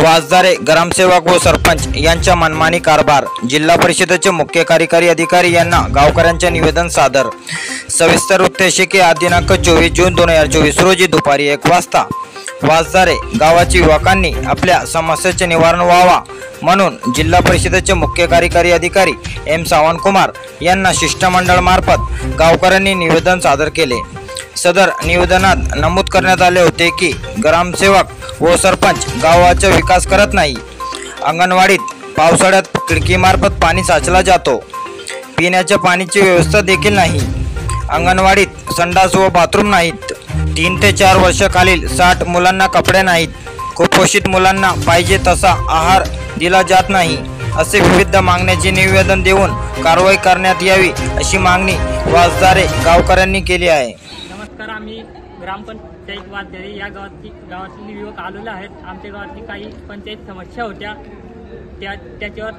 वाजदारे ग्रामसेवक व सरपंच यांच्या मनमानी कारभार। जिल्हा परिषदेचे मुख्य कार्यकारी अधिकारी यांना गावकऱ्यांचे निवेदन सादर। सविस्तर उद्देश की आज दिनांक 24 जून 2024 रोजी दुपारी 1 वाजता वाजदारे गावाच्या युवकांनी आपल्या समस्येचे निवारण व्हावा म्हणून जिल्हा परिषदेचे मुख्य कार्यकारी अधिकारी एम सावंतकुमार यांना शिष्टमंडळ मार्फत गावकऱ्यांनी निवेदन सादर केले। सदर निवेदनात नमूद करण्यात आले होते की ग्रामसेवक व सरपंच गावाचा विकास करत नाही। अंगणवाडीत पावसाळ्यात खिडकीमार्फत पाणी साचला जातो। पिण्याच्या पाण्याची व्यवस्था देखील नाही। अंगणवाडीत संडास व बाथरूम नाहीत। 3 ते 4 वर्षाखालील 60 मुलांना कपडे नाहीत। कुपोषित मुलांना पाहिजे तसा आहार दिला जात नाही। असे विविध मागण्यांचे निवेदन देऊन कारवाई करण्यात यावी अशी मागणी वाजदारे गावकऱ्यांनी केली आहे। नमस्कार, आम्ही ग्रामपंचायत वाजदारे या गावातील युवक आलेलो आहेत। आमच्या गावातली काही पंचायत समस्या होत्या, त्याच्यावर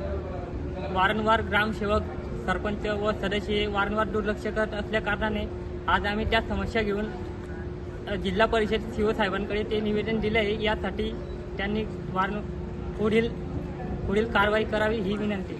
वारंवार ग्रामसेवक सरपंच व सदस्य वारंवार दुर्लक्ष करत असल्या कारणाने आज आम्ही त्या समस्या घेऊन जिल्हा परिषद सीओ साहेबांकडे ते निवेदन दिले आहे। यासाठी त्यांनी पुढील कारवाई करावी ही विनंती।